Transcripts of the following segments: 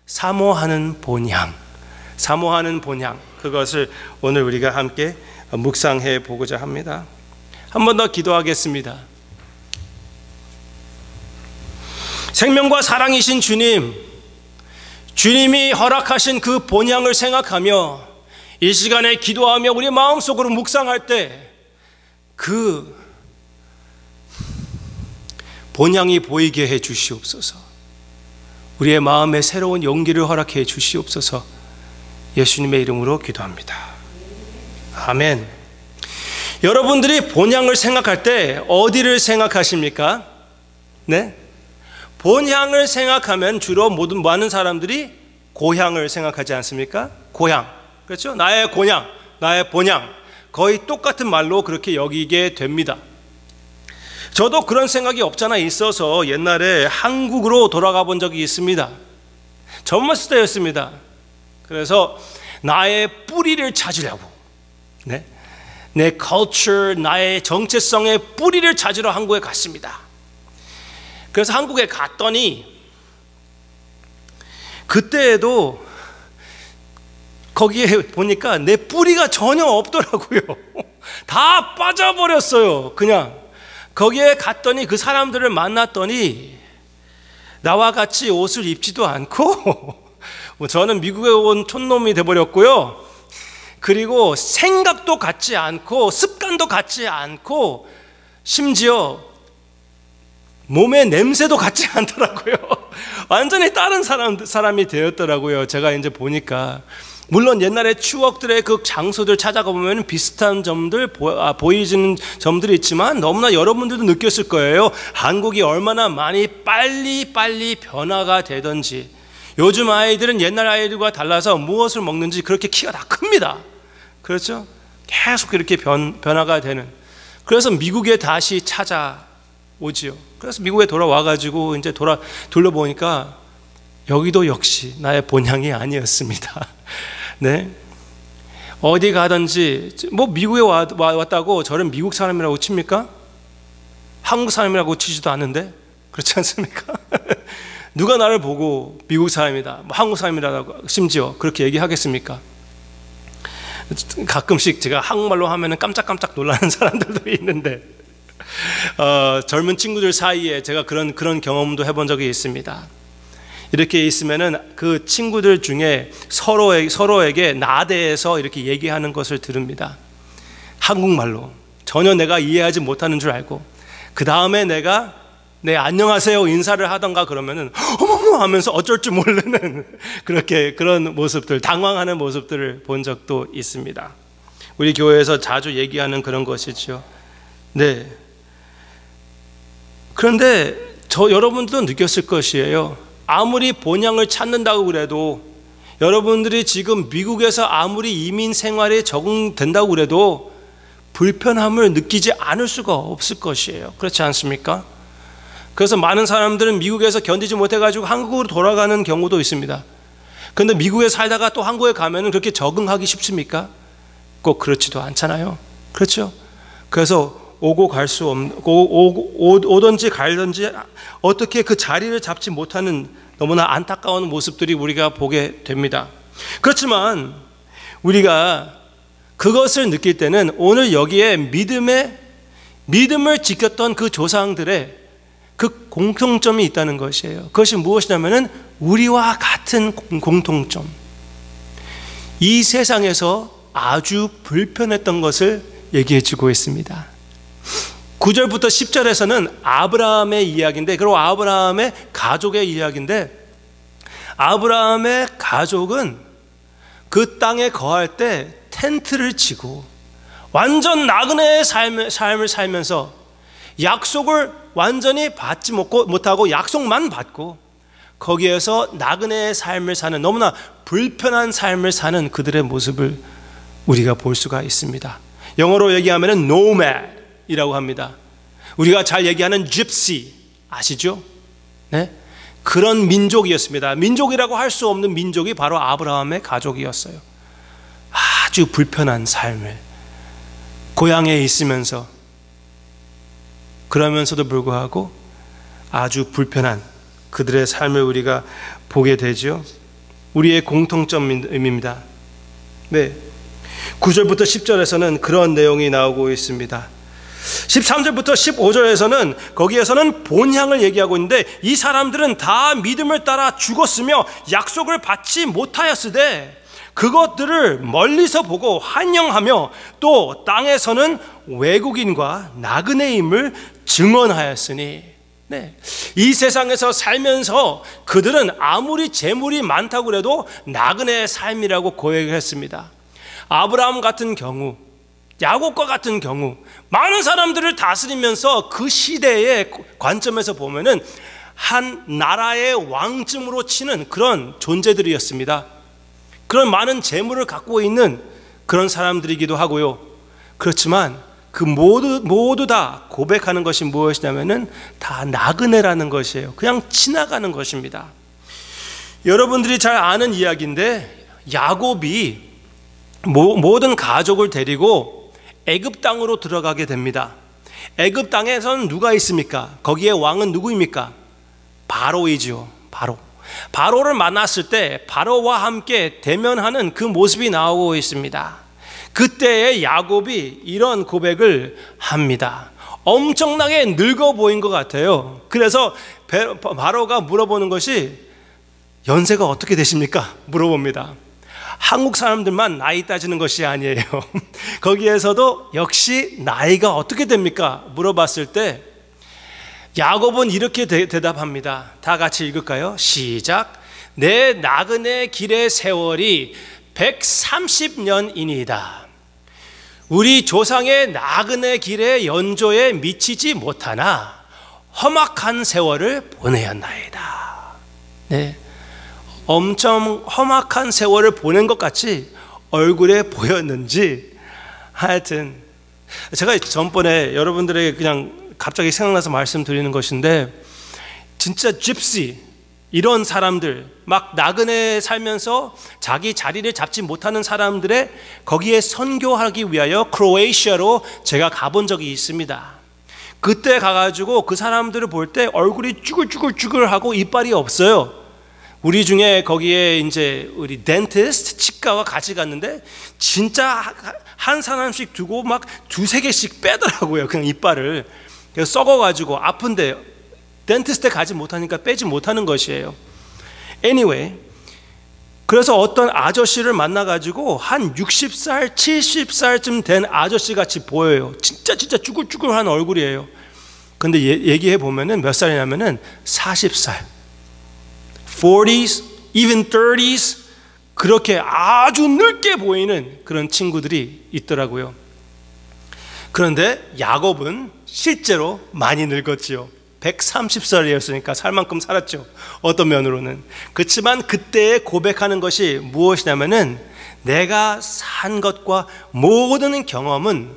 사모하는 본향, 사모하는 본향, 그것을 오늘 우리가 함께 묵상해 보고자 합니다. 한 번 더 기도하겠습니다. 생명과 사랑이신 주님, 주님이 허락하신 그 본향을 생각하며 이 시간에 기도하며 우리 마음속으로 묵상할 때 그 본향이 보이게 해 주시옵소서. 우리의 마음에 새로운 용기를 허락해 주시옵소서. 예수님의 이름으로 기도합니다. 아멘. 여러분들이 본향을 생각할 때 어디를 생각하십니까? 네? 본향을 생각하면 주로 많은 사람들이 고향을 생각하지 않습니까? 고향. 그렇죠? 나의 고향, 나의 본향. 거의 똑같은 말로 그렇게 여기게 됩니다. 저도 그런 생각이 없잖아 있어서 옛날에 한국으로 돌아가 본 적이 있습니다. 젊었을 때였습니다. 그래서 나의 뿌리를 찾으려고, 네? 내 culture, 나의 정체성의 뿌리를 찾으러 한국에 갔습니다. 그래서 한국에 갔더니 그때에도 거기에 보니까 내 뿌리가 전혀 없더라고요. 다 빠져버렸어요. 그냥 거기에 갔더니 그 사람들을 만났더니 나와 같이 옷을 입지도 않고 저는 미국에 온 촌놈이 돼버렸고요. 그리고 생각도 같지 않고 습관도 같지 않고 심지어 몸의 냄새도 같지 않더라고요. 완전히 다른 사람이 되었더라고요. 제가 이제 보니까. 물론 옛날의 추억들의 그 장소들 찾아가 보면 비슷한 점들 보이는 점들이 있지만 너무나 여러분들도 느꼈을 거예요. 한국이 얼마나 많이 빨리 변화가 되던지. 요즘 아이들은 옛날 아이들과 달라서 무엇을 먹는지 그렇게 키가 다 큽니다. 그렇죠? 계속 이렇게 변화가 되는. 그래서 미국에 다시 찾아오지요. 그래서 미국에 돌아와가지고 이제 둘러보니까 여기도 역시 나의 본향이 아니었습니다. 네. 어디 가든지 뭐 미국에 왔다고 저를 미국 사람이라고 칩니까? 한국 사람이라고 치지도 않는데 그렇지 않습니까? 누가 나를 보고 미국 사람이다, 뭐 한국 사람이라고 심지어 그렇게 얘기하겠습니까? 가끔씩 제가 한국말로 하면은 깜짝깜짝 놀라는 사람들도 있는데 젊은 친구들 사이에 제가 그런 경험도 해본 적이 있습니다. 이렇게 있으면은 그 친구들 중에 서로에게 나대해서 이렇게 얘기하는 것을 들읍니다. 한국말로 전혀 내가 이해하지 못하는 줄 알고 그 다음에 내가 네 안녕하세요 인사를 하던가 그러면은 어머머 하면서 어쩔 줄 모르는 그런 모습들, 당황하는 모습들을 본 적도 있습니다. 우리 교회에서 자주 얘기하는 그런 것이죠. 네. 그런데 여러분들도 느꼈을 것이에요. 아무리 본향을 찾는다고 그래도 여러분들이 지금 미국에서 아무리 이민 생활에 적응된다고 그래도 불편함을 느끼지 않을 수가 없을 것이에요. 그렇지 않습니까? 그래서 많은 사람들은 미국에서 견디지 못해가지고 한국으로 돌아가는 경우도 있습니다. 그런데 미국에 살다가 또 한국에 가면 그렇게 적응하기 쉽습니까? 꼭 그렇지도 않잖아요. 그렇죠? 그래서 오고 갈 수 없는, 오든지 갈든지 어떻게 그 자리를 잡지 못하는 너무나 안타까운 모습들이 우리가 보게 됩니다. 그렇지만 우리가 그것을 느낄 때는 오늘 여기에 믿음을 지켰던 그 조상들의 그 공통점이 있다는 것이에요. 그것이 무엇이냐면은 우리와 같은 공통점. 이 세상에서 아주 불편했던 것을 얘기해 주고 있습니다. 9절부터 10절에서는 아브라함의 이야기인데, 그리고 아브라함의 가족의 이야기인데, 아브라함의 가족은 그 땅에 거할 때 텐트를 치고 완전 나그네의 삶을 살면서 약속을 완전히 받지 못하고 약속만 받고 거기에서 나그네의 삶을 사는, 너무나 불편한 삶을 사는 그들의 모습을 우리가 볼 수가 있습니다. 영어로 얘기하면 nomad 이라고 합니다. 우리가 잘 얘기하는 gypsy 아시죠? 네? 그런 민족이었습니다. 민족이라고 할 수 없는 민족이 바로 아브라함의 가족이었어요. 아주 불편한 삶을 고향에 있으면서, 그러면서도 불구하고 아주 불편한 그들의 삶을 우리가 보게 되죠. 우리의 공통점입니다. 네. 9절부터 10절에서는 그런 내용이 나오고 있습니다. 13절부터 15절에서는 거기에서는 본향을 얘기하고 있는데, 이 사람들은 다 믿음을 따라 죽었으며 약속을 받지 못하였으되 그것들을 멀리서 보고 환영하며 또 땅에서는 외국인과 나그네임을 증언하였으니, 네, 이 세상에서 살면서 그들은 아무리 재물이 많다고 해도 나그네의 삶이라고 고백을 했습니다. 아브라함 같은 경우, 야곱과 같은 경우 많은 사람들을 다스리면서 그 시대의 관점에서 보면은 한 나라의 왕쯤으로 치는 그런 존재들이었습니다. 그런 많은 재물을 갖고 있는 그런 사람들이기도 하고요. 그렇지만 그 모두 다 고백하는 것이 무엇이냐면은 다 나그네라는 것이에요. 그냥 지나가는 것입니다. 여러분들이 잘 아는 이야기인데, 야곱이 모든 가족을 데리고 애굽 땅으로 들어가게 됩니다. 애굽 땅에선 누가 있습니까? 거기에 왕은 누구입니까? 바로이죠. 바로를 만났을 때 바로와 함께 대면하는 그 모습이 나오고 있습니다. 그때의 야곱이 이런 고백을 합니다. 엄청나게 늙어 보인 것 같아요. 그래서 바로가 물어보는 것이 연세가 어떻게 되십니까? 물어봅니다. 한국 사람들만 나이 따지는 것이 아니에요. 거기에서도 역시 나이가 어떻게 됩니까? 물어봤을 때 야곱은 이렇게 대답합니다. 다 같이 읽을까요? 시작. 내 나그네 길의 세월이 130년이니이다. 우리 조상의 나그네 길의 연조에 미치지 못하나 험악한 세월을 보내었나이다. 네, 엄청 험악한 세월을 보낸 것 같이 얼굴에 보였는지, 하여튼 제가 전번에 여러분들에게 그냥 갑자기 생각나서 말씀드리는 것인데, 진짜 집시 이런 사람들, 막 나그네 살면서 자기 자리를 잡지 못하는 사람들의 거기에 선교하기 위하여 크로에이시아로 제가 가본 적이 있습니다. 그때 가가지고 그 사람들을 볼 때 얼굴이 쭈글쭈글쭈글하고 이빨이 없어요. 우리 중에 거기에 이제 우리 덴티스트, 치과와 같이 갔는데 진짜 한 사람씩 두고 막 두세 개씩 빼더라고요. 그냥 이빨을. 그래서 썩어가지고 아픈데 덴티스트에 가지 못하니까 빼지 못하는 것이에요. Anyway, 그래서 어떤 아저씨를 만나가지고 한 60살, 70살쯤 된 아저씨 같이 보여요. 진짜 쭈글쭈글한 얼굴이에요. 근데 얘기해 보면은 몇 살이냐면은 40살, 40s, even 30s, 그렇게 아주 늙게 보이는 그런 친구들이 있더라고요. 그런데 야곱은 실제로 많이 늙었지요. 130살이었으니까 살 만큼 살았죠. 어떤 면으로는. 그렇지만 그때 고백하는 것이 무엇이냐면은 내가 산 것과 모든 경험은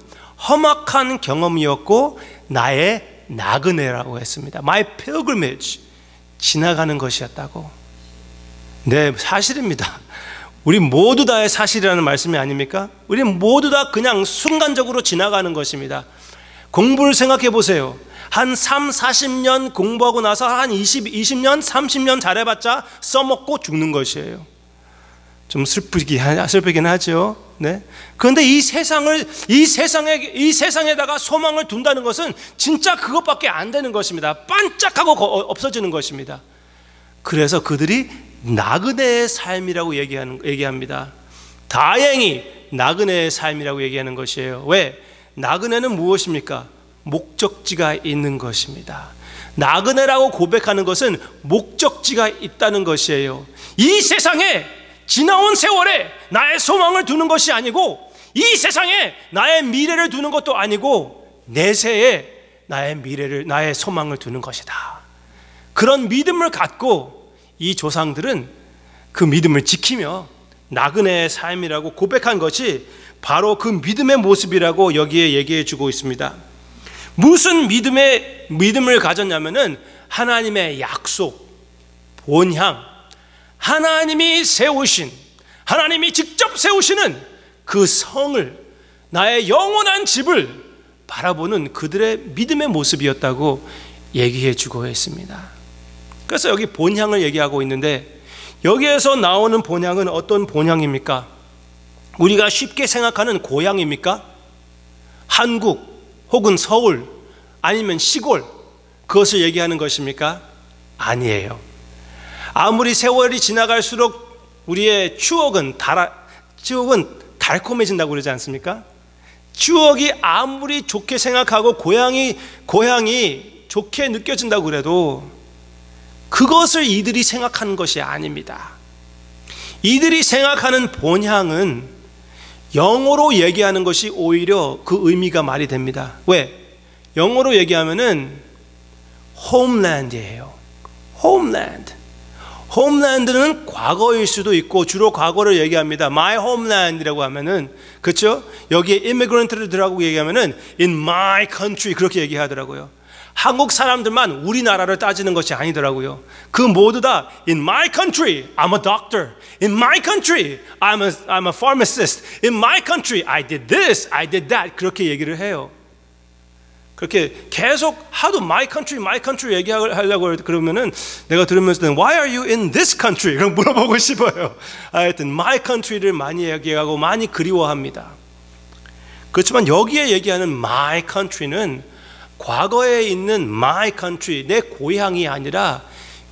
험악한 경험이었고 나의 나그네라고 했습니다. My pilgrimage, 지나가는 것이었다고. 네, 사실입니다. 우리 모두 다의 사실이라는 말씀이 아닙니까? 우리 모두 다 그냥 순간적으로 지나가는 것입니다. 공부를 생각해 보세요. 한 3, 40년 공부하고 나서 한 20년, 30년 잘해봤자 써먹고 죽는 것이에요. 좀 슬프긴 하죠. 네. 그런데 이 세상에다가 소망을 둔다는 것은 진짜 그것밖에 안 되는 것입니다. 반짝하고 없어지는 것입니다. 그래서 그들이 나그네의 삶이라고 얘기합니다. 다행히 나그네의 삶이라고 얘기하는 것이에요. 왜? 나그네는 무엇입니까? 목적지가 있는 것입니다. 나그네라고 고백하는 것은 목적지가 있다는 것이에요. 이 세상에 지나온 세월에 나의 소망을 두는 것이 아니고, 이 세상에 나의 미래를 두는 것도 아니고, 내세에 나의 소망을 두는 것이다. 그런 믿음을 갖고 이 조상들은 그 믿음을 지키며 나그네의 삶이라고 고백한 것이 바로 그 믿음의 모습이라고 여기에 얘기해 주고 있습니다. 무슨 믿음을 가졌냐면은 하나님의 약속, 본향, 하나님이 직접 세우시는 그 성을, 나의 영원한 집을 바라보는 그들의 믿음의 모습이었다고 얘기해 주고 있습니다. 그래서 여기 본향을 얘기하고 있는데, 여기에서 나오는 본향은 어떤 본향입니까? 우리가 쉽게 생각하는 고향입니까? 한국 혹은 서울 아니면 시골, 그것을 얘기하는 것입니까? 아니에요. 아무리 세월이 지나갈수록 우리의 추억은 달콤해진다고 그러지 않습니까? 추억이 아무리 좋게 생각하고 고향이 좋게 느껴진다고 그래도 그것을 이들이 생각하는 것이 아닙니다. 이들이 생각하는 본향은 영어로 얘기하는 것이 오히려 그 의미가 말이 됩니다. 왜? 영어로 얘기하면은 homeland이에요. homeland. homeland는 과거일 수도 있고 주로 과거를 얘기합니다. my homeland이라고 하면은, 그렇죠? 여기에 immigrant를 들어가고 얘기하면은 in my country 그렇게 얘기하더라고요. 한국 사람들만 우리나라를 따지는 것이 아니더라고요. 그 모두 다 in my country I'm a doctor. In my country I'm a pharmacist. In my country I did this, I did that. 그렇게 얘기를 해요. 그렇게 계속 하도 my country 얘기하려고 그러면은 내가 들으면서 why are you in this country? 그럼 물어보고 싶어요. 하여튼 my country를 많이 얘기하고 많이 그리워합니다. 그렇지만 여기에 얘기하는 my country는 과거에 있는 my country, 내 고향이 아니라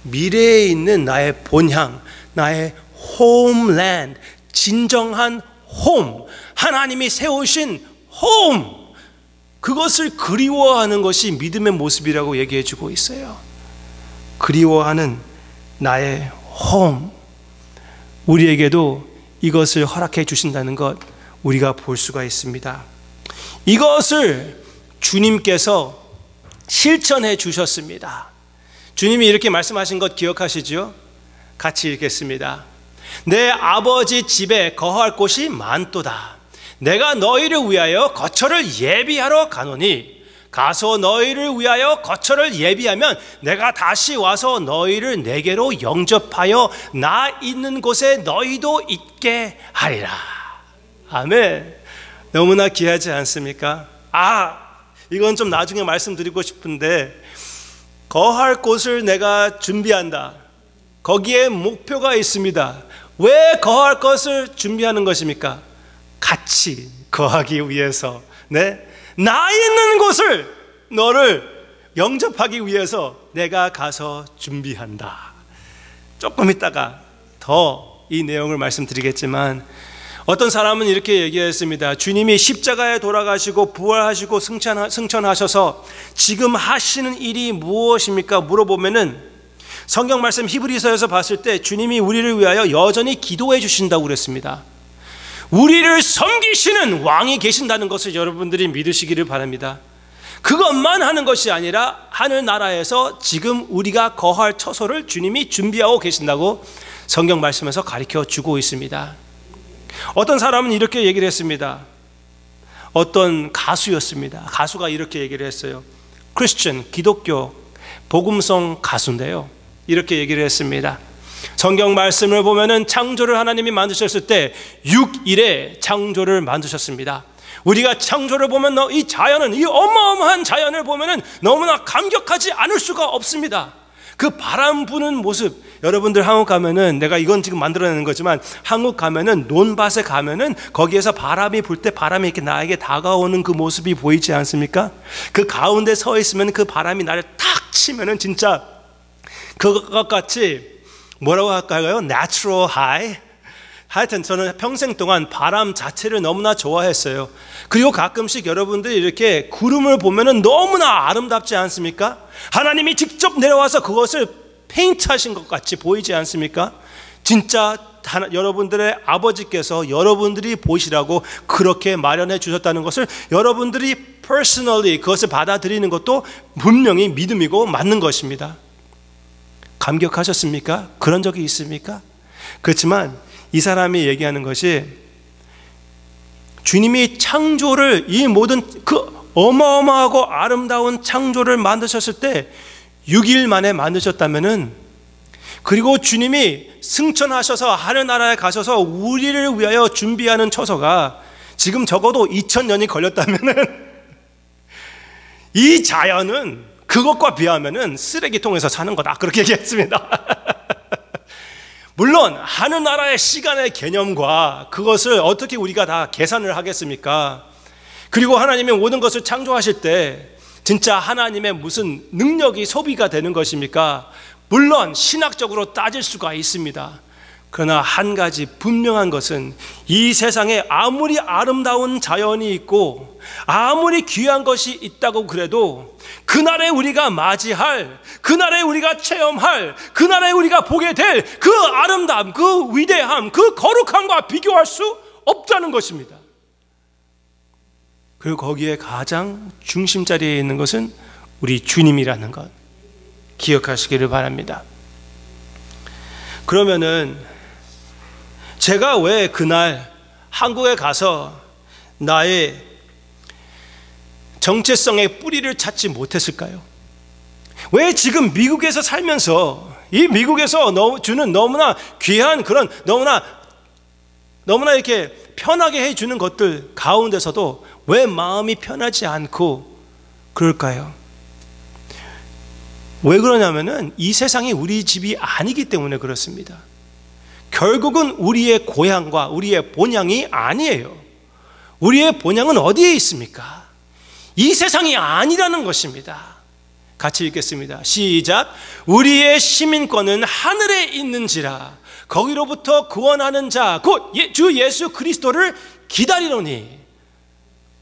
미래에 있는 나의 본향, 나의 homeland, 진정한 home, 하나님이 세우신 home, 그것을 그리워하는 것이 믿음의 모습이라고 얘기해 주고 있어요. 그리워하는 나의 home, 우리에게도 이것을 허락해 주신다는 것 우리가 볼 수가 있습니다. 이것을 주님께서 실천해 주셨습니다. 주님이 이렇게 말씀하신 것 기억하시죠? 같이 읽겠습니다. 내 아버지 집에 거할 곳이 많도다. 내가 너희를 위하여 거처를 예비하러 가노니 가서 너희를 위하여 거처를 예비하면 내가 다시 와서 너희를 내게로 영접하여 나 있는 곳에 너희도 있게 하리라. 아멘. 너무나 귀하지 않습니까? 이건 좀 나중에 말씀드리고 싶은데, 거할 곳을 내가 준비한다. 거기에 목표가 있습니다. 왜 거할 것을 준비하는 것입니까? 같이 거하기 위해서, 나 있는 곳을 너를 영접하기 위해서 내가 가서 준비한다. 조금 있다가 더 이 내용을 말씀드리겠지만, 어떤 사람은 이렇게 얘기했습니다. 주님이 십자가에 돌아가시고 부활하시고 승천하셔서 지금 하시는 일이 무엇입니까? 물어보면은 성경 말씀 히브리서에서 봤을 때 주님이 우리를 위하여 여전히 기도해 주신다고 그랬습니다. 우리를 섬기시는 왕이 계신다는 것을 여러분들이 믿으시기를 바랍니다. 그것만 하는 것이 아니라 하늘나라에서 지금 우리가 거할 처소를 주님이 준비하고 계신다고 성경 말씀에서 가르쳐 주고 있습니다. 어떤 사람은 이렇게 얘기를 했습니다. 어떤 가수였습니다. 가수가 이렇게 얘기를 했어요. 크리스천, 기독교 복음성 가수인데요, 이렇게 얘기를 했습니다. 성경 말씀을 보면은 창조를 하나님이 만드셨을 때 6일에 창조를 만드셨습니다. 우리가 창조를 보면 이 자연은, 이 어마어마한 자연을 보면은 너무나 감격하지 않을 수가 없습니다. 그 바람 부는 모습, 여러분들 한국 가면은, 내가 이건 지금 만들어내는 거지만 한국 가면은 논밭에 가면은 거기에서 바람이 불 때 바람이 이렇게 나에게 다가오는 그 모습이 보이지 않습니까? 그 가운데 서 있으면 그 바람이 나를 탁 치면은 진짜 그것 같이 뭐라고 할까요? Natural high. 하여튼 저는 평생 동안 바람 자체를 너무나 좋아했어요. 그리고 가끔씩 여러분들이 이렇게 구름을 보면은 너무나 아름답지 않습니까? 하나님이 직접 내려와서 그것을 페인트하신 것 같이 보이지 않습니까? 진짜 여러분들의 아버지께서 여러분들이 보시라고 그렇게 마련해 주셨다는 것을 여러분들이 personally 그것을 받아들이는 것도 분명히 믿음이고 맞는 것입니다. 감격하셨습니까? 그런 적이 있습니까? 그렇지만 이 사람이 얘기하는 것이, 주님이 창조를, 이 모든 그 어마어마하고 아름다운 창조를 만드셨을 때 6일 만에 만드셨다면은, 그리고 주님이 승천하셔서 하늘나라에 가셔서 우리를 위하여 준비하는 처소가 지금 적어도 2000년이 걸렸다면은 이 자연은 그것과 비하면은 쓰레기통에서 사는 거다, 그렇게 얘기했습니다. 물론 하늘나라의 시간의 개념과 그것을 어떻게 우리가 다 계산을 하겠습니까? 그리고 하나님이 모든 것을 창조하실 때 진짜 하나님의 무슨 능력이 소비가 되는 것입니까? 물론 신학적으로 따질 수가 있습니다. 그러나 한 가지 분명한 것은 이 세상에 아무리 아름다운 자연이 있고 아무리 귀한 것이 있다고 그래도 그날에 우리가 맞이할, 그날에 우리가 체험할, 그날에 우리가 보게 될 그 아름다움, 그 위대함, 그 거룩함과 비교할 수 없다는 것입니다. 그리고 거기에 가장 중심 자리에 있는 것은 우리 주님이라는 것 기억하시기를 바랍니다. 그러면은 제가 왜 그날 한국에 가서 나의 정체성의 뿌리를 찾지 못했을까요? 왜 지금 미국에서 살면서 이 미국에서 주는 너무나 귀한 그런 너무나 이렇게 편하게 해주는 것들 가운데서도 왜 마음이 편하지 않고 그럴까요? 왜 그러냐면은 이 세상이 우리 집이 아니기 때문에 그렇습니다. 결국은 우리의 고향과 우리의 본향이 아니에요. 우리의 본향은 어디에 있습니까? 이 세상이 아니라는 것입니다. 같이 읽겠습니다. 시작. 우리의 시민권은 하늘에 있는지라 거기로부터 구원하는 자 곧 주 예수 그리스도를 기다리노니.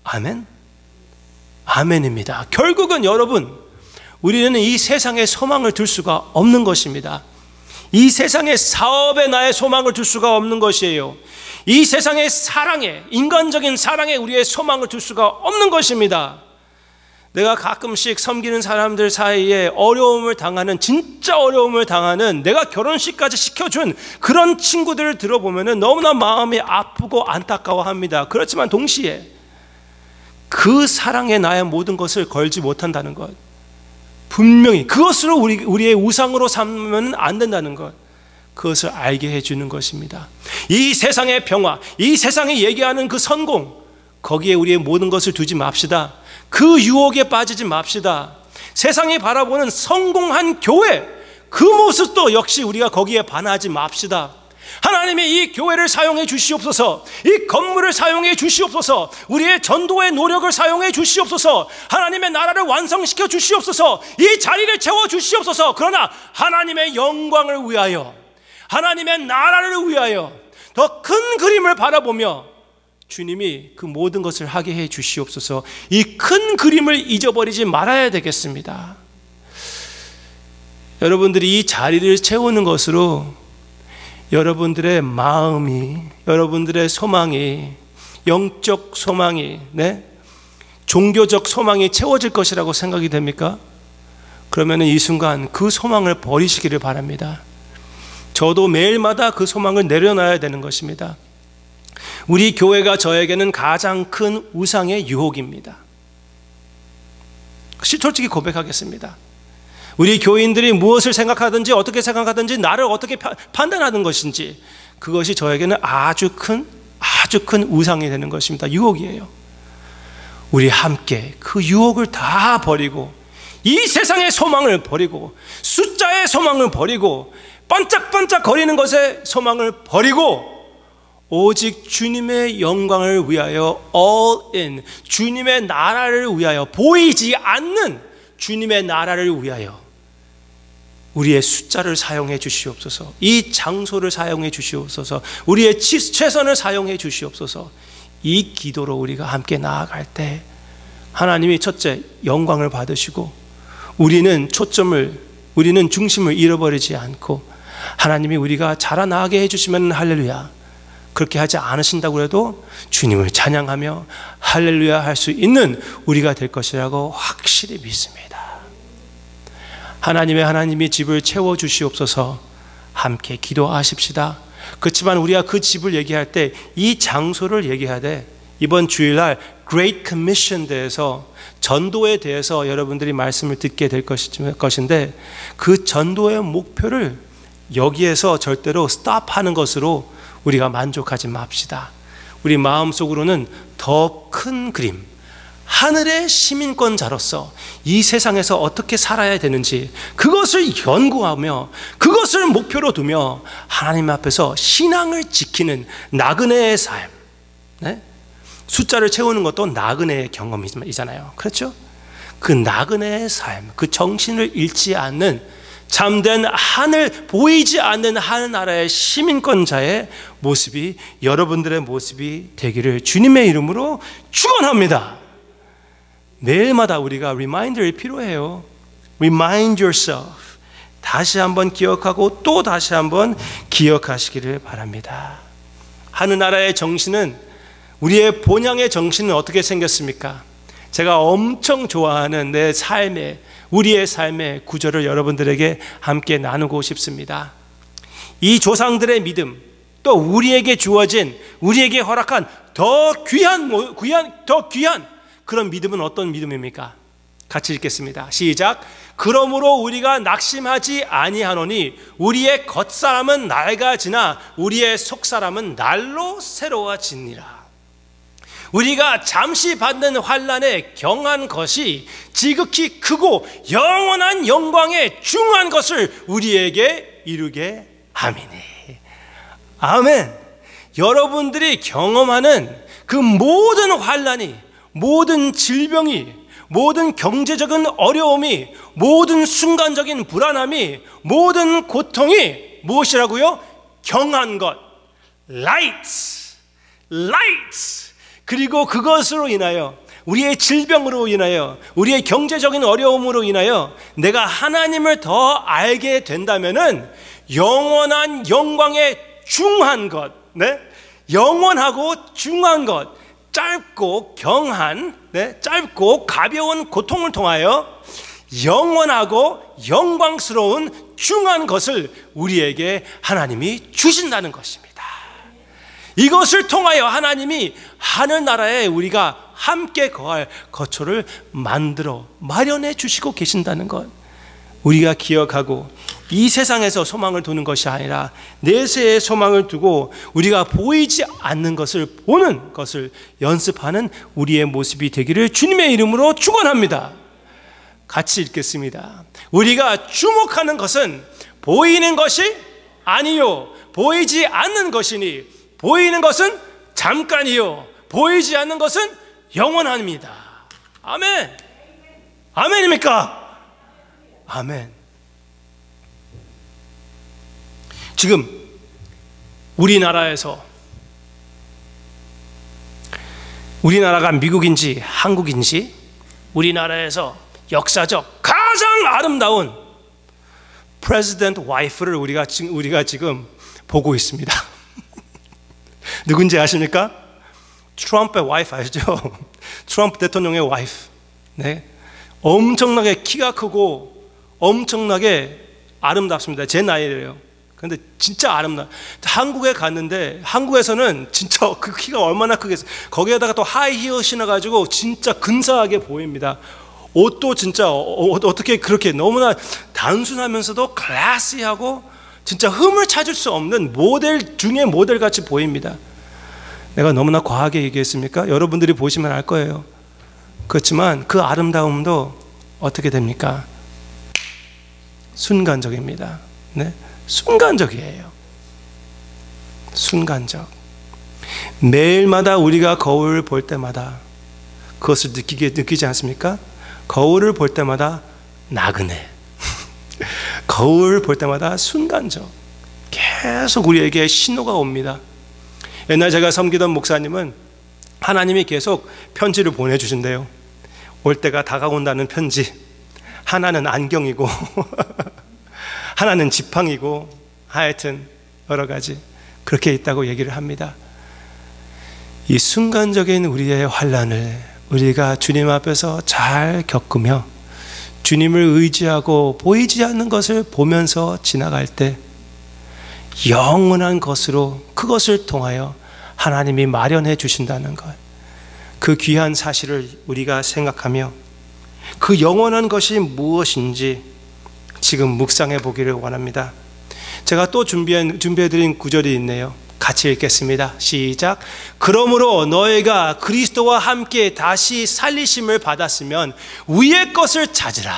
아멘. 아멘입니다. 결국은 여러분, 우리는 이 세상에 소망을 둘 수가 없는 것입니다. 이 세상의 사업에 나의 소망을 둘 수가 없는 것이에요. 이 세상의 사랑에, 인간적인 사랑에 우리의 소망을 둘 수가 없는 것입니다. 내가 가끔씩 섬기는 사람들 사이에 어려움을 당하는, 진짜 어려움을 당하는, 내가 결혼식까지 시켜준 그런 친구들을 들어보면 너무나 마음이 아프고 안타까워합니다. 그렇지만 동시에 그 사랑에 나의 모든 것을 걸지 못한다는 것, 분명히 그것으로 우리의 우상으로 삼으면 안 된다는 것, 그것을 알게 해주는 것입니다. 이 세상의 평화, 이 세상이 얘기하는 그 성공, 거기에 우리의 모든 것을 두지 맙시다. 그 유혹에 빠지지 맙시다. 세상이 바라보는 성공한 교회, 그 모습도 역시 우리가 거기에 반하지 맙시다. 하나님의 이 교회를 사용해 주시옵소서, 이 건물을 사용해 주시옵소서, 우리의 전도의 노력을 사용해 주시옵소서, 하나님의 나라를 완성시켜 주시옵소서, 이 자리를 채워 주시옵소서. 그러나 하나님의 영광을 위하여, 하나님의 나라를 위하여 더 큰 그림을 바라보며 주님이 그 모든 것을 하게 해 주시옵소서. 이 큰 그림을 잊어버리지 말아야 되겠습니다. 여러분들이 이 자리를 채우는 것으로 여러분들의 마음이, 여러분들의 소망이, 영적 소망이, 종교적 소망이 채워질 것이라고 생각이 됩니까? 그러면 이 순간 그 소망을 버리시기를 바랍니다. 저도 매일마다 그 소망을 내려놔야 되는 것입니다. 우리 교회가 저에게는 가장 큰 우상의 유혹입니다. 솔직히 고백하겠습니다. 우리 교인들이 무엇을 생각하든지 어떻게 생각하든지 나를 어떻게 판단하는 것인지, 그것이 저에게는 아주 큰 우상이 되는 것입니다. 유혹이에요. 우리 함께 그 유혹을 다 버리고, 이 세상의 소망을 버리고, 숫자의 소망을 버리고, 반짝반짝 거리는 것의 소망을 버리고, 오직 주님의 영광을 위하여 all in, 주님의 나라를 위하여, 보이지 않는 주님의 나라를 위하여 우리의 숫자를 사용해 주시옵소서, 이 장소를 사용해 주시옵소서, 우리의 최선을 사용해 주시옵소서. 이 기도로 우리가 함께 나아갈 때 하나님이 첫째 영광을 받으시고, 우리는 중심을 잃어버리지 않고, 하나님이 우리가 자라나게 해주시면 할렐루야. 그렇게 하지 않으신다고 해도 주님을 찬양하며 할렐루야 할 수 있는 우리가 될 것이라고 확실히 믿습니다. 하나님의 집을 채워주시옵소서. 함께 기도하십시다. 그렇지만 우리가 그 집을 얘기할 때 이 장소를 얘기해야 돼. 이번 주일날 Great Commission 대해서, 전도에 대해서 여러분들이 말씀을 듣게 될 것인데, 그 전도의 목표를 여기에서 절대로 스탑하는 것으로 우리가 만족하지 맙시다. 우리 마음속으로는 더 큰 그림, 하늘의 시민권자로서 이 세상에서 어떻게 살아야 되는지 그것을 연구하며 그것을 목표로 두며 하나님 앞에서 신앙을 지키는 나그네의 삶. 네? 숫자를 채우는 것도 나그네의 경험이잖아요. 그렇죠? 그 나그네의 삶, 그 정신을 잃지 않는 참된 하늘, 보이지 않는 하늘나라의 시민권자의 모습이 여러분들의 모습이 되기를 주님의 이름으로 축원합니다. 매일마다 우리가 리마인더가 필요해요. Remind yourself. 다시 한번 기억하고 또 다시 한번 기억하시기를 바랍니다. 하늘나라의 정신은, 우리의 본향의 정신은 어떻게 생겼습니까? 제가 엄청 좋아하는 내 삶의, 우리의 삶의 구절을 여러분들에게 함께 나누고 싶습니다. 이 조상들의 믿음, 또 우리에게 주어진, 우리에게 허락한 더 귀한 그런 믿음은 어떤 믿음입니까? 같이 읽겠습니다. 시작. 그러므로 우리가 낙심하지 아니하노니 우리의 겉사람은 낡아지나 우리의 속사람은 날로 새로워지니라. 우리가 잠시 받는 환난에 경한 것이 지극히 크고 영원한 영광에 중한 것을 우리에게 이루게 함이니. 아멘. 여러분들이 경험하는 그 모든 환난이, 모든 질병이, 모든 경제적인 어려움이, 모든 순간적인 불안함이, 모든 고통이 무엇이라고요? 경한 것. Lights. 그리고 그것으로 인하여, 우리의 질병으로 인하여, 우리의 경제적인 어려움으로 인하여 내가 하나님을 더 알게 된다면은 영원한 영광에 중한 것, 네? 영원하고 중한 것, 짧고 경한, 네? 짧고 가벼운 고통을 통하여 영원하고 영광스러운 중한 것을 우리에게 하나님이 주신다는 것입니다. 이것을 통하여 하나님이 하늘나라에 우리가 함께 거할 거처를 만들어 마련해 주시고 계신다는 것, 우리가 기억하고 이 세상에서 소망을 두는 것이 아니라 내세의 소망을 두고 우리가 보이지 않는 것을 보는 것을 연습하는 우리의 모습이 되기를 주님의 이름으로 축원합니다. 같이 읽겠습니다. 우리가 주목하는 것은 보이는 것이 아니요 보이지 않는 것이니 보이는 것은 잠깐이요 보이지 않는 것은 영원합니다. 아멘. 아멘입니까? 아멘. 지금 우리나라가 미국인지 한국인지 우리나라에서 역사적 가장 아름다운 프레지던트 와이프를 우리가 지금 보고 있습니다. 누군지 아십니까? 트럼프의 와이프 아시죠? 트럼프 대통령의 와이프. 네. 엄청나게 키가 크고 엄청나게 아름답습니다. 제 나이래요. 그런데 진짜 아름다워. 한국에 갔는데 한국에서는 진짜 그 키가 얼마나 크겠어요. 거기에다가 또 하이힐 신어가지고 진짜 근사하게 보입니다. 옷도 진짜 어떻게 그렇게 너무나 단순하면서도 클래시하고 진짜 흠을 찾을 수 없는 모델 중에 모델 같이 보입니다. 내가 너무나 과하게 얘기했습니까? 여러분들이 보시면 알 거예요. 그렇지만 그 아름다움도 어떻게 됩니까? 순간적입니다. 네? 순간적이에요. 순간적. 매일마다 우리가 거울을 볼 때마다 그것을 느끼지 않습니까? 거울을 볼 때마다 나그네. 거울을 볼 때마다 순간적. 계속 우리에게 신호가 옵니다. 옛날 제가 섬기던 목사님은 하나님이 계속 편지를 보내주신대요. 올 때가 다가온다는 편지. 하나는 안경이고 하나는 지팡이고 하여튼 여러 가지 그렇게 있다고 얘기를 합니다. 이 순간적인 우리의 환난을 우리가 주님 앞에서 잘 겪으며 주님을 의지하고 보이지 않는 것을 보면서 지나갈 때 영원한 것으로 그것을 통하여 하나님이 마련해 주신다는 것, 그 귀한 사실을 우리가 생각하며 그 영원한 것이 무엇인지 지금 묵상해 보기를 원합니다. 제가 또 준비해드린 구절이 있네요. 같이 읽겠습니다. 시작. 그러므로 너희가 그리스도와 함께 다시 살리심을 받았으면 위의 것을 찾으라.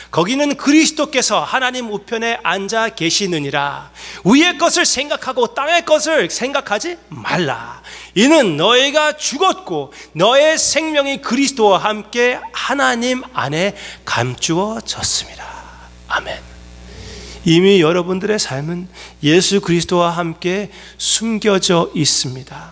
거기는 그리스도께서 하나님 우편에 앉아 계시느니라. 위의 것을 생각하고 땅의 것을 생각하지 말라. 이는 너희가 죽었고 너의 생명이 그리스도와 함께 하나님 안에 감추어졌습니다. 아멘. 이미 여러분들의 삶은 예수 그리스도와 함께 숨겨져 있습니다.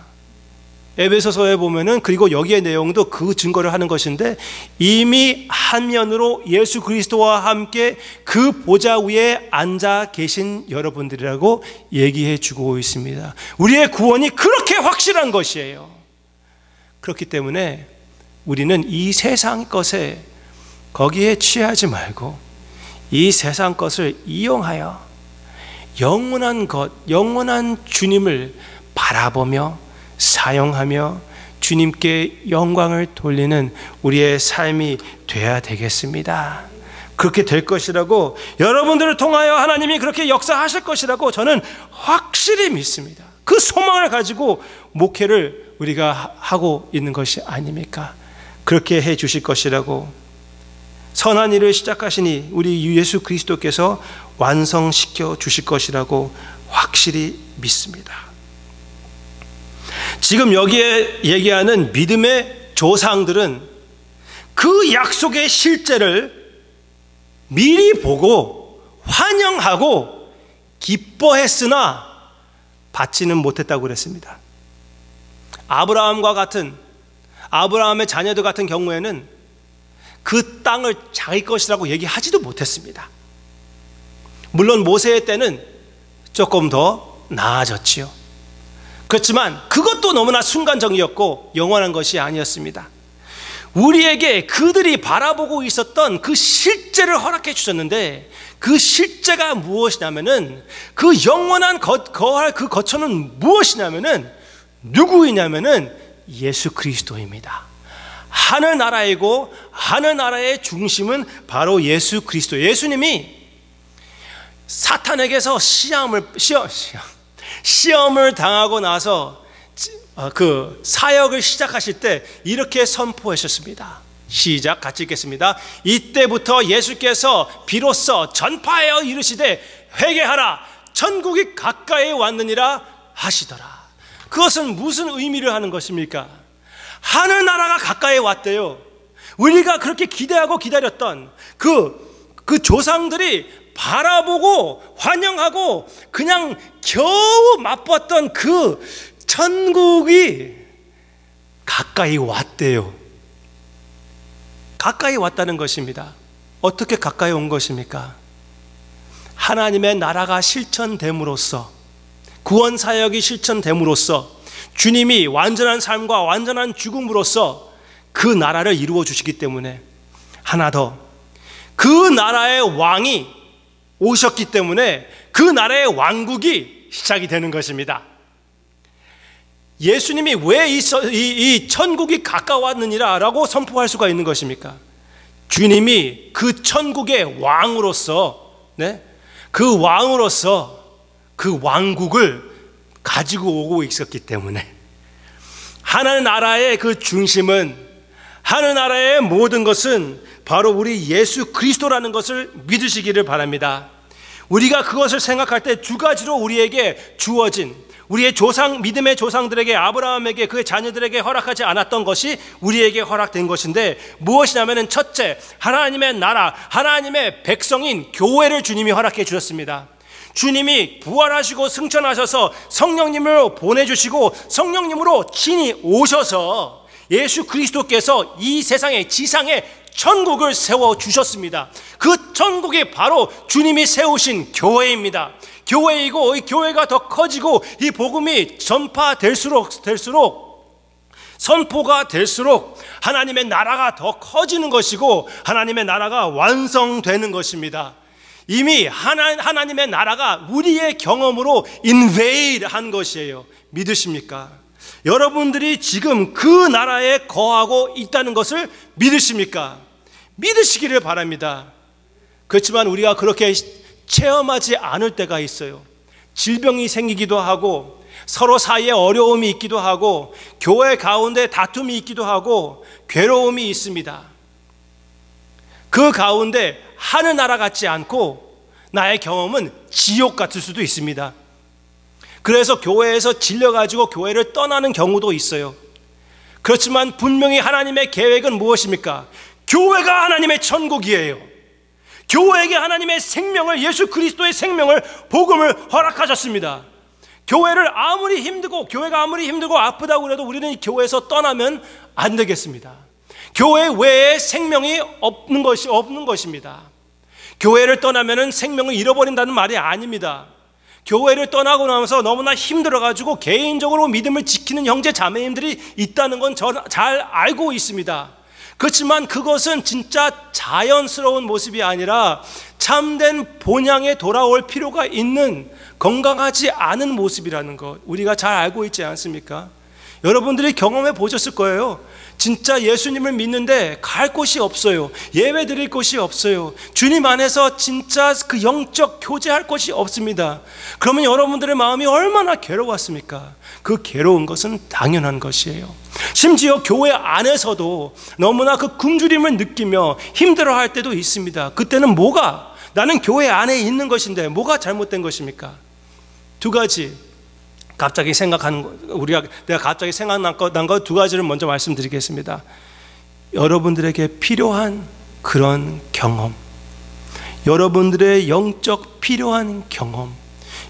에베소서에 보면은, 그리고 여기의 내용도 그 증거를 하는 것인데, 이미 한면으로 예수 그리스도와 함께 그 보좌 위에 앉아 계신 여러분들이라고 얘기해 주고 있습니다. 우리의 구원이 그렇게 확실한 것이에요. 그렇기 때문에 우리는 이 세상 것에 거기에 취하지 말고 이 세상 것을 이용하여 영원한 것, 영원한 주님을 바라보며 사용하며 주님께 영광을 돌리는 우리의 삶이 되어야 되겠습니다. 그렇게 될 것이라고, 여러분들을 통하여 하나님이 그렇게 역사하실 것이라고 저는 확실히 믿습니다. 그 소망을 가지고 목회를 우리가 하고 있는 것이 아닙니까? 그렇게 해 주실 것이라고, 선한 일을 시작하시니 우리 예수 그리스도께서 완성시켜 주실 것이라고 확실히 믿습니다. 지금 여기에 얘기하는 믿음의 조상들은 그 약속의 실제를 미리 보고 환영하고 기뻐했으나 받지는 못했다고 그랬습니다. 아브라함과 같은, 아브라함의 자녀들 같은 경우에는 그 땅을 자기 것이라고 얘기하지도 못했습니다. 물론 모세의 때는 조금 더 나아졌지요. 그렇지만 그것도 너무나 순간적이었고 영원한 것이 아니었습니다. 우리에게 그들이 바라보고 있었던 그 실제를 허락해 주셨는데, 그 실제가 무엇이냐면은, 그 영원한 거할 그 거처는 무엇이냐면은, 누구이냐면은 예수 그리스도입니다. 하늘나라이고 하늘나라의 중심은 바로 예수 그리스도. 예수님이 사탄에게서 시험을 당하고 나서 그 사역을 시작하실 때 이렇게 선포하셨습니다. 시작, 같이 읽겠습니다. 이때부터 예수께서 비로소 전파하여 이르시되 회개하라, 천국이 가까이 왔느니라 하시더라. 그것은 무슨 의미를 하는 것입니까? 하늘나라가 가까이 왔대요. 우리가 그렇게 기대하고 기다렸던 그 조상들이 바라보고 환영하고 그냥 겨우 맛봤던 그 천국이 가까이 왔대요. 가까이 왔다는 것입니다. 어떻게 가까이 온 것입니까? 하나님의 나라가 실천됨으로써, 구원 사역이 실천됨으로써, 주님이 완전한 삶과 완전한 죽음으로써 그 나라를 이루어 주시기 때문에, 하나 더, 그 나라의 왕이 오셨기 때문에 그 나라의 왕국이 시작이 되는 것입니다. 예수님이 왜 이 천국이 가까웠느니라 라고 선포할 수가 있는 것입니까? 주님이 그 천국의 왕으로서, 그 왕으로서 그 왕국을 가지고 오고 있었기 때문에, 하늘나라의 그 중심은, 하늘나라의 모든 것은 바로 우리 예수 그리스도라는 것을 믿으시기를 바랍니다. 우리가 그것을 생각할 때 두 가지로 우리에게 주어진, 우리의 조상, 믿음의 조상들에게, 아브라함에게, 그의 자녀들에게 허락하지 않았던 것이 우리에게 허락된 것인데, 무엇이냐면, 첫째, 하나님의 나라, 하나님의 백성인 교회를 주님이 허락해 주셨습니다. 주님이 부활하시고 승천하셔서 성령님을 보내주시고 성령님으로 친히 오셔서 예수 그리스도께서 이 세상에, 지상에 천국을 세워주셨습니다. 그 천국이 바로 주님이 세우신 교회입니다. 교회이고, 이 교회가 더 커지고 이 복음이 전파될수록 선포가 될수록 하나님의 나라가 더 커지는 것이고 하나님의 나라가 완성되는 것입니다. 이미 하나님의 나라가 우리의 경험으로 인베이드한 것이에요. 믿으십니까? 여러분들이 지금 그 나라에 거하고 있다는 것을 믿으십니까? 믿으시기를 바랍니다. 그렇지만 우리가 그렇게 체험하지 않을 때가 있어요. 질병이 생기기도 하고 서로 사이에 어려움이 있기도 하고 교회 가운데 다툼이 있기도 하고 괴로움이 있습니다. 그 가운데 하늘나라 같지 않고 나의 경험은 지옥 같을 수도 있습니다. 그래서 교회에서 질려가지고 교회를 떠나는 경우도 있어요. 그렇지만 분명히 하나님의 계획은 무엇입니까? 교회가 하나님의 천국이에요. 교회에게 하나님의 생명을, 예수 그리스도의 생명을, 복음을 허락하셨습니다. 교회가 아무리 힘들고 아프다고 해도 우리는 이 교회에서 떠나면 안 되겠습니다. 교회 외에 생명이 없는 것입니다. 교회를 떠나면 생명을 잃어버린다는 말이 아닙니다. 교회를 떠나고 나면서 너무나 힘들어가지고 개인적으로 믿음을 지키는 형제 자매님들이 있다는 건 잘 알고 있습니다. 그렇지만 그것은 진짜 자연스러운 모습이 아니라 참된 본향에 돌아올 필요가 있는 건강하지 않은 모습이라는 것, 우리가 잘 알고 있지 않습니까? 여러분들이 경험해 보셨을 거예요. 진짜 예수님을 믿는데 갈 곳이 없어요. 예배 드릴 곳이 없어요. 주님 안에서 진짜 그 영적 교제할 곳이 없습니다. 그러면 여러분들의 마음이 얼마나 괴로웠습니까? 그 괴로운 것은 당연한 것이에요. 심지어 교회 안에서도 너무나 그 굶주림을 느끼며 힘들어할 때도 있습니다. 그때는 나는 교회 안에 있는 것인데 뭐가 잘못된 것입니까? 두 가지 갑자기 내가 갑자기 생각난 거 두 가지를 먼저 말씀드리겠습니다. 여러분들에게 필요한 그런 경험, 여러분들의 영적 필요한 경험,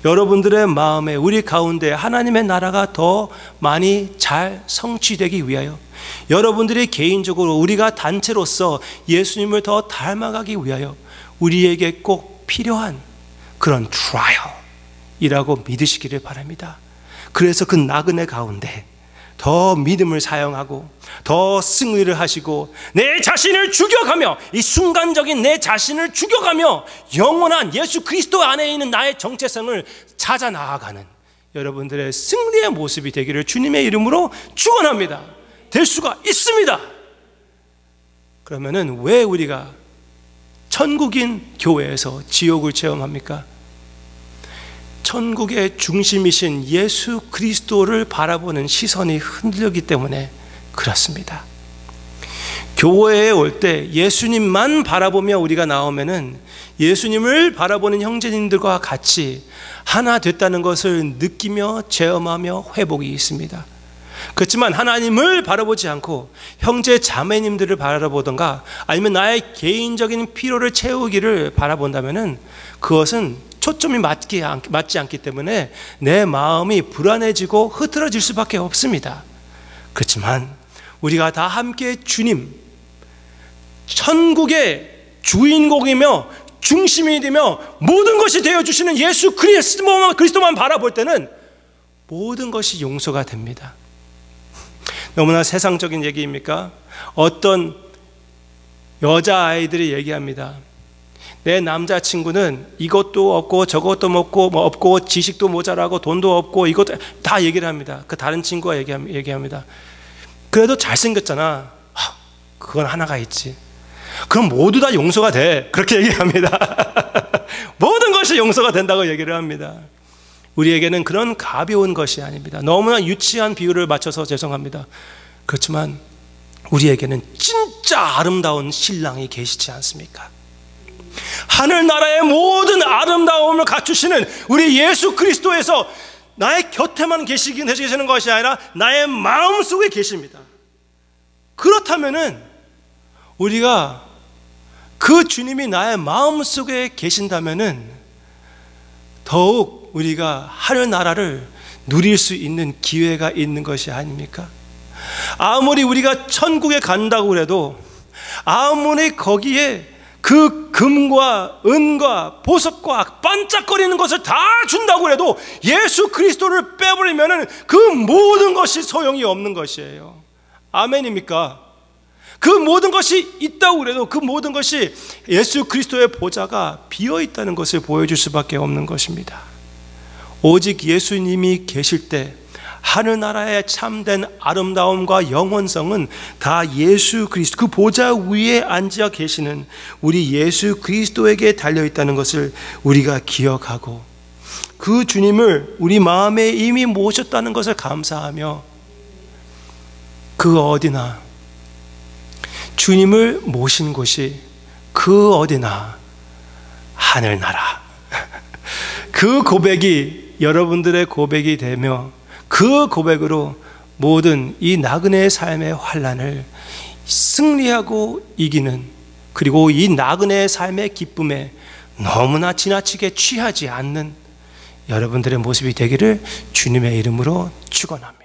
여러분들의 마음에 우리 가운데 하나님의 나라가 더 많이 잘 성취되기 위하여, 여러분들이 개인적으로 우리가 단체로서 예수님을 더 닮아가기 위하여 우리에게 꼭 필요한 그런 트라이얼이라고 믿으시기를 바랍니다. 그래서 그 나그네 가운데 더 믿음을 사용하고 더 승리를 하시고 내 자신을 죽여가며, 이 순간적인 내 자신을 죽여가며 영원한 예수 그리스도 안에 있는 나의 정체성을 찾아 나아가는 여러분들의 승리의 모습이 되기를 주님의 이름으로 축원합니다. 될 수가 있습니다. 그러면은 왜 우리가 천국인 교회에서 지옥을 체험합니까? 천국의 중심이신 예수 그리스도를 바라보는 시선이 흔들리기 때문에 그렇습니다. 교회에 올 때 예수님만 바라보며 우리가 나오면은 예수님을 바라보는 형제님들과 같이 하나 됐다는 것을 느끼며 체험하며 회복이 있습니다. 그렇지만 하나님을 바라보지 않고 형제 자매님들을 바라보던가 아니면 나의 개인적인 필요를 채우기를 바라본다면은 그것은 초점이 맞지 않기 때문에 내 마음이 불안해지고 흐트러질 수밖에 없습니다. 그렇지만 우리가 다 함께 주님, 천국의 주인공이며 중심이 되며 모든 것이 되어주시는 예수 그리스도만 바라볼 때는 모든 것이 용서가 됩니다. 너무나 세상적인 얘기입니까? 어떤 여자아이들이 얘기합니다. 내 남자친구는 이것도 없고 저것도 없고 지식도 모자라고 돈도 없고 이것도 다 얘기를 합니다. 그 다른 친구가 얘기합니다. 그래도 잘생겼잖아. 그건 하나가 있지. 그럼 모두 다 용서가 돼. 그렇게 얘기합니다. 모든 것이 용서가 된다고 얘기를 합니다. 우리에게는 그런 가벼운 것이 아닙니다. 너무나 유치한 비유를 맞춰서 죄송합니다. 그렇지만 우리에게는 진짜 아름다운 신랑이 계시지 않습니까? 하늘나라의 모든 아름다움을 갖추시는 우리 예수 그리스도에서 나의 곁에만 계시는 것이 아니라 나의 마음속에 계십니다. 그렇다면은 우리가 그 주님이 나의 마음속에 계신다면은 더욱 우리가 하늘나라를 누릴 수 있는 기회가 있는 것이 아닙니까? 아무리 우리가 천국에 간다고 해도 아무리 거기에 그 금과 은과 보석과 반짝거리는 것을 다 준다고 해도 예수 그리스도를 빼버리면 그 모든 것이 소용이 없는 것이에요. 아멘입니까? 그 모든 것이 있다고 해도 그 모든 것이 예수 그리스도의 보좌가 비어있다는 것을 보여줄 수밖에 없는 것입니다. 오직 예수님이 계실 때 하늘나라의 참된 아름다움과 영원성은 다 예수 그리스도, 그 보좌 위에 앉아 계시는 우리 예수 그리스도에게 달려있다는 것을 우리가 기억하고, 그 주님을 우리 마음에 이미 모셨다는 것을 감사하며 그 어디나 주님을 모신 곳이 그 어디나 하늘나라. 그 고백이 여러분들의 고백이 되며 그 고백으로 모든 이 나그네의 삶의 환난을 승리하고 이기는, 그리고 이 나그네의 삶의 기쁨에 너무나 지나치게 취하지 않는 여러분들의 모습이 되기를 주님의 이름으로 축원합니다.